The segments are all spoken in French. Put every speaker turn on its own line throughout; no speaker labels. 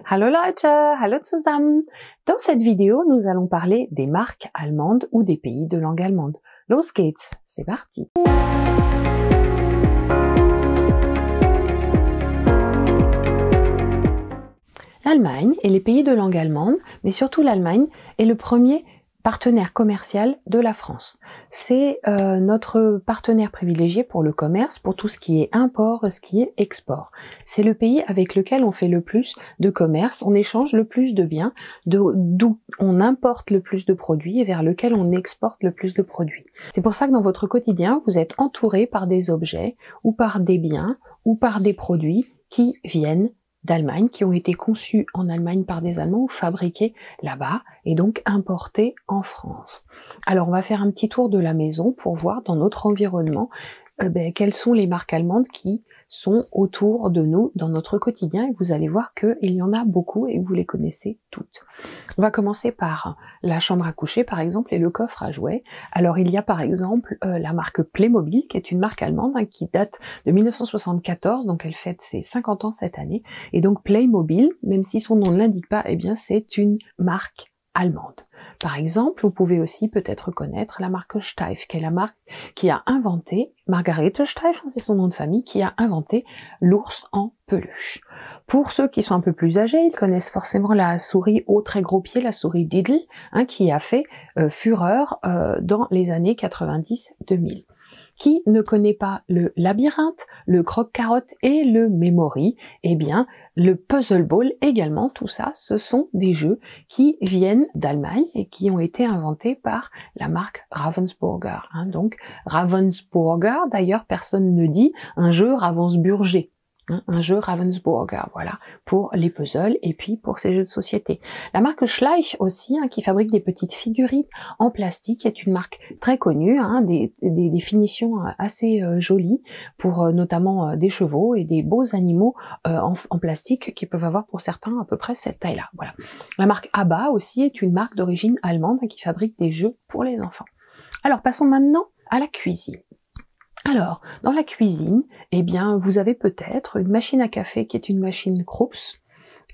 Hallo Leute, hallo zusammen. Dans cette vidéo, nous allons parler des marques allemandes ou des pays de langue allemande. Los geht's, c'est parti. L'Allemagne et les pays de langue allemande, mais surtout l'Allemagne, est le premier partenaire commercial de la France. C'est notre partenaire privilégié pour le commerce, pour tout ce qui est import, ce qui est export. C'est le pays avec lequel on fait le plus de commerce, on échange le plus de biens, d'où on importe le plus de produits et vers lequel on exporte le plus de produits. C'est pour ça que dans votre quotidien, vous êtes entouré par des objets ou par des biens ou par des produits qui viennent d'Allemagne, qui ont été conçus en Allemagne par des Allemands ou fabriqués là-bas et donc importés en France. Alors on va faire un petit tour de la maison pour voir dans notre environnement quelles sont les marques allemandes qui sont autour de nous dans notre quotidien, et vous allez voir qu'il y en a beaucoup et vous les connaissez toutes. On va commencer par la chambre à coucher par exemple et le coffre à jouets. Alors il y a par exemple la marque Playmobil qui est une marque allemande qui date de 1974, donc elle fête ses 50 ans cette année, et donc Playmobil, même si son nom ne l'indique pas, eh bien c'est une marque allemande. Par exemple, vous pouvez aussi peut-être connaître la marque Steiff, qui est la marque qui a inventé, Margarete Steiff, c'est son nom de famille, qui a inventé l'ours en peluche. Pour ceux qui sont un peu plus âgés, ils connaissent forcément la souris au très gros pied, la souris Diddle, qui a fait fureur dans les années 90-2000. Qui ne connaît pas le labyrinthe, le croque-carotte et le memory? Eh bien, le puzzle ball également, tout ça, ce sont des jeux qui viennent d'Allemagne et qui ont été inventés par la marque Ravensburger. Donc, Ravensburger, d'ailleurs, personne ne dit un jeu Ravensburger. Un jeu Ravensburger, voilà, pour les puzzles et puis pour ces jeux de société. La marque Schleich aussi, qui fabrique des petites figurines en plastique, est une marque très connue, des finitions assez jolies pour notamment des chevaux et des beaux animaux en plastique qui peuvent avoir pour certains à peu près cette taille-là. Voilà. La marque ABBA aussi est une marque d'origine allemande qui fabrique des jeux pour les enfants. Alors passons maintenant à la cuisine. Alors, dans la cuisine, eh bien, vous avez peut-être une machine à café qui est une machine Krups,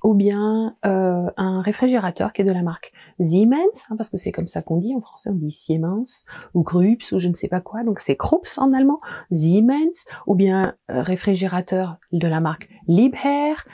ou bien un réfrigérateur qui est de la marque Siemens, parce que c'est comme ça qu'on dit, en français on dit Siemens, ou Krups, ou je ne sais pas quoi, donc c'est Krups en allemand, Siemens, ou bien réfrigérateur de la marque Liebherr,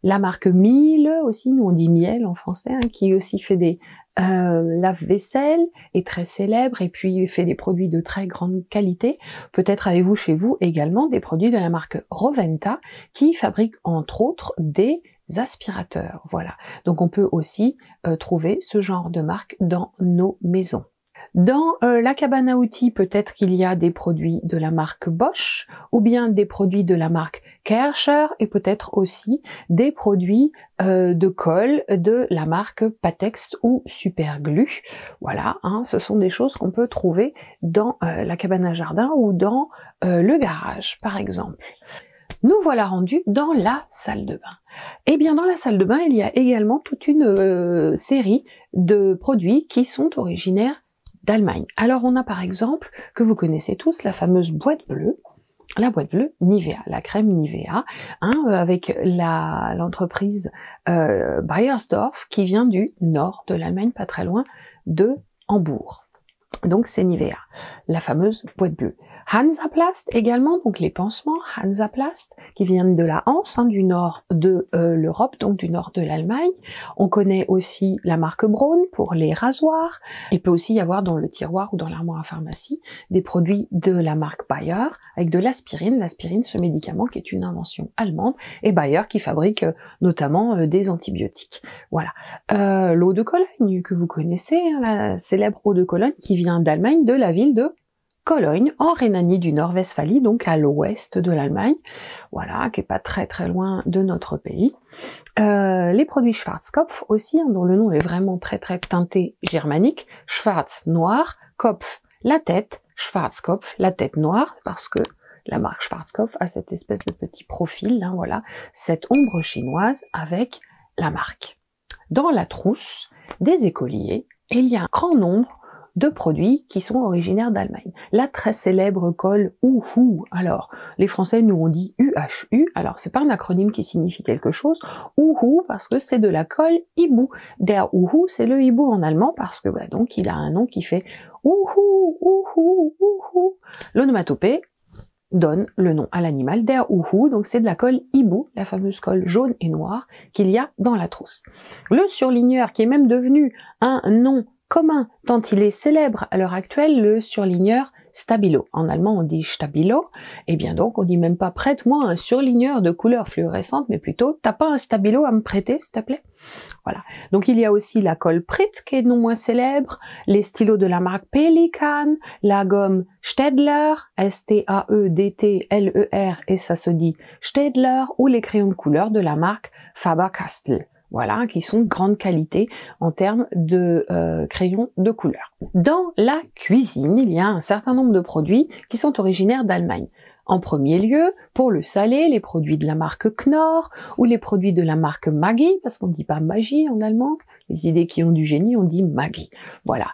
la marque Miele aussi, nous on dit miel en français, qui aussi fait des lave-vaisselle, est très célèbre et puis fait des produits de très grande qualité. Peut-être avez-vous chez vous également des produits de la marque Roventa qui fabrique entre autres des aspirateurs. Voilà. Donc on peut aussi trouver ce genre de marque dans nos maisons. Dans la cabane à outils, peut-être qu'il y a des produits de la marque Bosch, ou bien des produits de la marque Kärcher, et peut-être aussi des produits de colle de la marque Patex ou Superglue. Voilà, ce sont des choses qu'on peut trouver dans la cabane à jardin ou dans le garage, par exemple. Nous voilà rendus dans la salle de bain. Eh bien, dans la salle de bain, il y a également toute une série de produits qui sont originaires d'Allemagne. Alors on a par exemple, que vous connaissez tous, la fameuse boîte bleue, la boîte bleue Nivea, la crème Nivea, avec l'entreprise Bayersdorf qui vient du nord de l'Allemagne, pas très loin de Hambourg. Donc c'est Nivea, la fameuse boîte bleue. Hansaplast également, donc les pansements Hansaplast qui viennent de la Hanse, du nord de l'Europe, donc du nord de l'Allemagne. On connaît aussi la marque Braun pour les rasoirs. Il peut aussi y avoir dans le tiroir ou dans l'armoire à pharmacie des produits de la marque Bayer avec de l'aspirine. L'aspirine, ce médicament qui est une invention allemande, et Bayer qui fabrique notamment des antibiotiques. Voilà. L'eau de Cologne que vous connaissez, la célèbre eau de Cologne qui vient d'Allemagne, de la ville de Cologne, en Rhénanie du Nord-Westphalie, donc à l'ouest de l'Allemagne, voilà, qui est pas très très loin de notre pays. Les produits Schwarzkopf aussi, dont le nom est vraiment très très teinté germanique, Schwarz, noir, Kopf, la tête, Schwarzkopf, la tête noire, parce que la marque Schwarzkopf a cette espèce de petit profil, voilà, cette ombre chinoise avec la marque. Dans la trousse des écoliers, il y a un grand nombre de produits qui sont originaires d'Allemagne. La très célèbre colle Uhu. Alors, les Français nous ont dit UHU. Alors, c'est pas un acronyme qui signifie quelque chose. Uhu parce que c'est de la colle hibou. Der Uhu, c'est le hibou en allemand parce que donc il a un nom qui fait Uhu, Uhu, Uhu. L'onomatopée donne le nom à l'animal, der Uhu, donc c'est de la colle hibou, la fameuse colle jaune et noire qu'il y a dans la trousse. Le surligneur, qui est même devenu un nom commun tant il est célèbre à l'heure actuelle, le surligneur Stabilo. En allemand on dit Stabilo, et bien donc on dit même pas prête-moi un surligneur de couleur fluorescente, mais plutôt t'as pas un Stabilo à me prêter s'il te plaît. Voilà. Donc il y a aussi la colle Pritt qui est non moins célèbre, les stylos de la marque Pelikan, la gomme Staedtler, S-T-A-E-D-T-L-E-R, et ça se dit Staedtler, ou les crayons de couleur de la marque Faber-Castell. Voilà, qui sont de grande qualité en termes de crayons de couleur. Dans la cuisine, il y a un certain nombre de produits qui sont originaires d'Allemagne. En premier lieu, pour le salé, les produits de la marque Knorr ou les produits de la marque Maggi, parce qu'on ne dit pas Magie en allemand, les idées qui ont du génie, on dit Maggi. Voilà.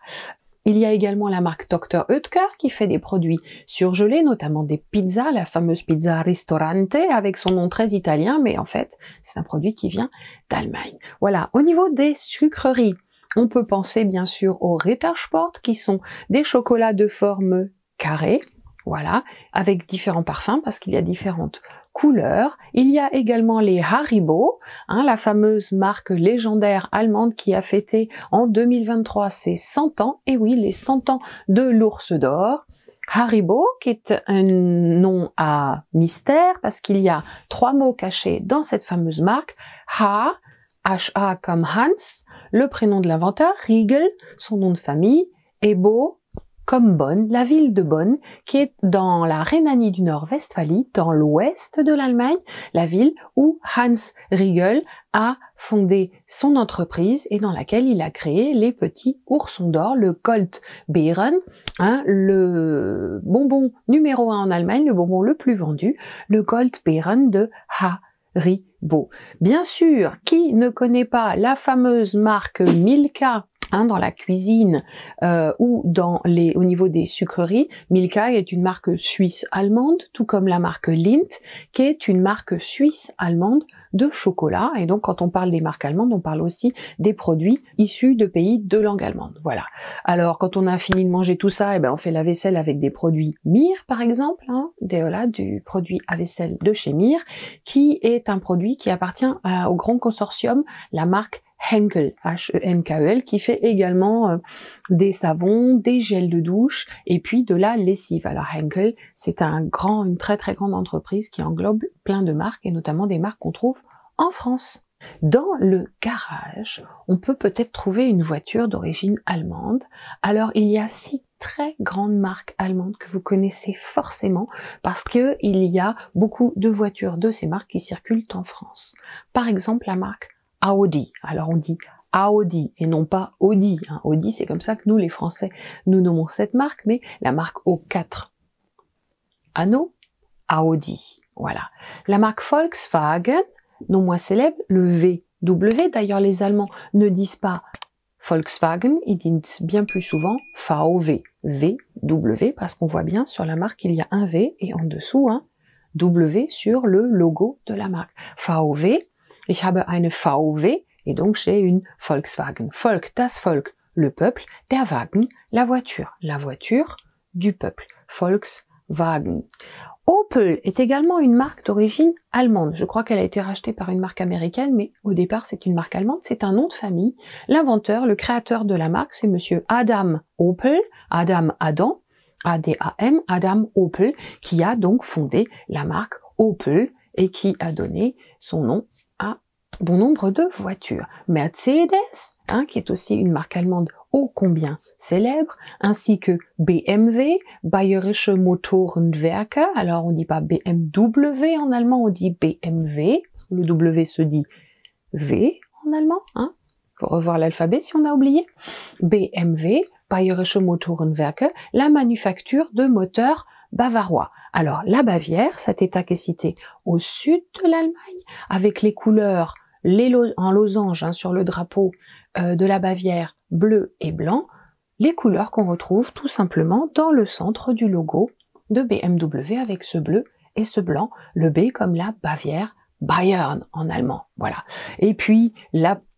Il y a également la marque Dr. Oetker qui fait des produits surgelés, notamment des pizzas, la fameuse pizza ristorante avec son nom très italien, mais en fait, c'est un produit qui vient d'Allemagne. Voilà. Au niveau des sucreries, on peut penser bien sûr aux Rittersport qui sont des chocolats de forme carrée, voilà, avec différents parfums parce qu'il y a différentes couleurs. Il y a également les Haribo, la fameuse marque légendaire allemande qui a fêté en 2023 ses 100 ans, et oui, les 100 ans de l'ours d'or. Haribo, qui est un nom à mystère, parce qu'il y a 3 mots cachés dans cette fameuse marque. H-A comme Hans, le prénom de l'inventeur, Riegel, son nom de famille, et Bo, comme Bonn, la ville de Bonn, qui est dans la Rhénanie du Nord-Westphalie, dans l'ouest de l'Allemagne, la ville où Hans Riegel a fondé son entreprise et dans laquelle il a créé les petits oursons d'or, le Goldbeeren, le bonbon numéro 1 en Allemagne, le bonbon le plus vendu, le Goldbeeren de Haribo. Bien sûr, qui ne connaît pas la fameuse marque Milka dans la cuisine ou au niveau des sucreries? Milka est une marque suisse-allemande, tout comme la marque Lindt, qui est une marque suisse-allemande de chocolat. Et donc, quand on parle des marques allemandes, on parle aussi des produits issus de pays de langue allemande. Voilà. Alors, quand on a fini de manger tout ça, on fait la vaisselle avec des produits Mir, par exemple, du produit à vaisselle de chez Mir, qui est un produit qui appartient au grand consortium, la marque Henkel, H-E-N-K-E-L, qui fait également des savons, des gels de douche et puis de la lessive. Alors Henkel, c'est une très très grande entreprise qui englobe plein de marques et notamment des marques qu'on trouve en France. Dans le garage, on peut peut-être trouver une voiture d'origine allemande. Alors il y a 6 très grandes marques allemandes que vous connaissez forcément parce que il y a beaucoup de voitures de ces marques qui circulent en France. Par exemple, la marque Audi. Alors on dit Audi et non pas Audi. Audi, c'est comme ça que nous, les Français, nous nommons cette marque, mais la marque aux 4 anneaux, Audi. Voilà. La marque Volkswagen, non moins célèbre, le VW. D'ailleurs, les Allemands ne disent pas Volkswagen, ils disent bien plus souvent VW, VW, parce qu'on voit bien sur la marque, il y a un V et en dessous un W sur le logo de la marque. VW. Ich habe eine VW, et donc j'ai une Volkswagen. Volk, das Volk, le peuple, der Wagen, la voiture du peuple. Volkswagen. Opel est également une marque d'origine allemande. Je crois qu'elle a été rachetée par une marque américaine, mais au départ c'est une marque allemande. C'est un nom de famille. L'inventeur, le créateur de la marque, c'est monsieur Adam Opel, Adam, A-D-A-M, Adam Opel, qui a donc fondé la marque Opel et qui a donné son nom à bon nombre de voitures. Mercedes, qui est aussi une marque allemande ô combien célèbre, ainsi que BMW, Bayerische Motorenwerke, alors on dit pas BMW en allemand, on dit BMW, le W se dit V en allemand, faut revoir l'alphabet si on a oublié. BMW, Bayerische Motorenwerke, la manufacture de moteurs bavarois. Alors, la Bavière, cet état qui est cité au sud de l'Allemagne, avec les couleurs en losange sur le drapeau de la Bavière, bleu et blanc, les couleurs qu'on retrouve tout simplement dans le centre du logo de BMW avec ce bleu et ce blanc, le B comme la Bavière, Bayern en allemand, voilà. Et puis,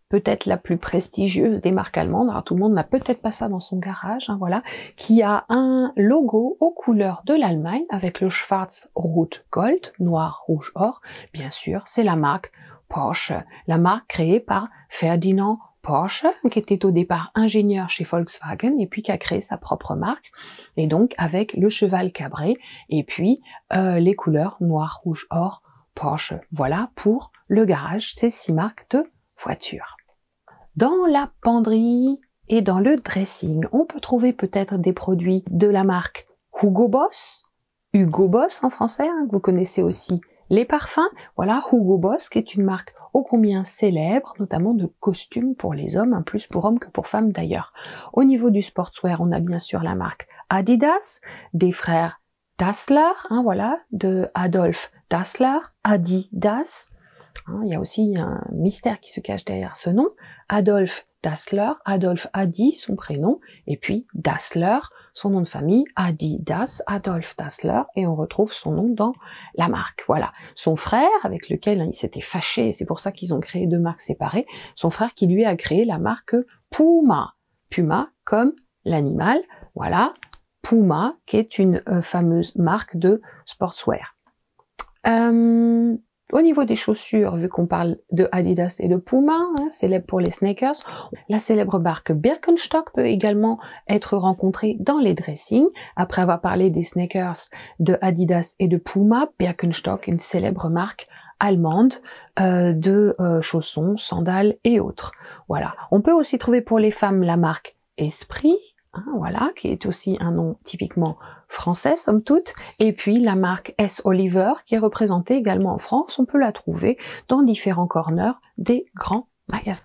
peut-être la plus prestigieuse des marques allemandes, alors tout le monde n'a peut-être pas ça dans son garage, hein, voilà, qui a un logo aux couleurs de l'Allemagne avec le Schwarz, Rot, Gold, noir, rouge, or, bien sûr, c'est la marque Porsche, la marque créée par Ferdinand Porsche, qui était au départ ingénieur chez Volkswagen et puis qui a créé sa propre marque, et donc avec le cheval cabré et puis les couleurs noir, rouge, or, Porsche. Voilà pour le garage, ces 6 marques de voitures. Dans la penderie et dans le dressing, on peut trouver peut-être des produits de la marque Hugo Boss en français, hein, vous connaissez aussi les parfums. Voilà, Hugo Boss, qui est une marque ô combien célèbre, notamment de costumes pour les hommes, plus pour hommes que pour femmes d'ailleurs. Au niveau du sportswear, on a bien sûr la marque Adidas, des frères Dassler, hein, voilà, de Adolf Dassler, Adidas. Hein, il y a aussi un mystère qui se cache derrière ce nom. Adolf Dassler, Adolf Adi, son prénom, et puis Dassler, son nom de famille, Adidas, Adolf Dassler, et on retrouve son nom dans la marque. Voilà. Son frère, avec lequel il s'était fâché, c'est pour ça qu'ils ont créé 2 marques séparées, son frère qui lui a créé la marque Puma. Puma comme l'animal, voilà. Puma, qui est une fameuse marque de sportswear. Au niveau des chaussures, vu qu'on parle de Adidas et de Puma, hein, célèbre pour les sneakers, la célèbre marque Birkenstock peut également être rencontrée dans les dressings. Après avoir parlé des sneakers de Adidas et de Puma, Birkenstock, une célèbre marque allemande de chaussons, sandales et autres. Voilà. On peut aussi trouver pour les femmes la marque Esprit, hein, voilà, qui est aussi un nom typiquement français, somme toute, et puis la marque S. Oliver, qui est représentée également en France, on peut la trouver dans différents corners des grands magasins.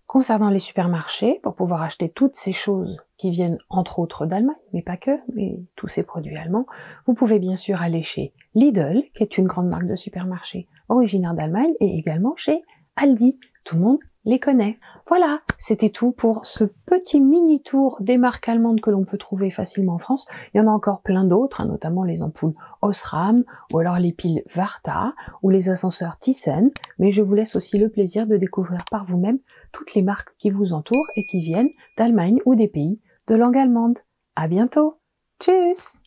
Concernant les supermarchés, pour pouvoir acheter toutes ces choses qui viennent entre autres d'Allemagne, mais pas que, mais tous ces produits allemands, vous pouvez bien sûr aller chez Lidl, qui est une grande marque de supermarché originaire d'Allemagne, et également chez Aldi. Tout le monde les connaît. Voilà, c'était tout pour ce petit mini tour des marques allemandes que l'on peut trouver facilement en France. Il y en a encore plein d'autres, hein, notamment les ampoules Osram, ou alors les piles Varta, ou les ascenseurs Thyssen, mais je vous laisse aussi le plaisir de découvrir par vous-même toutes les marques qui vous entourent et qui viennent d'Allemagne ou des pays de langue allemande. À bientôt. Tschüss!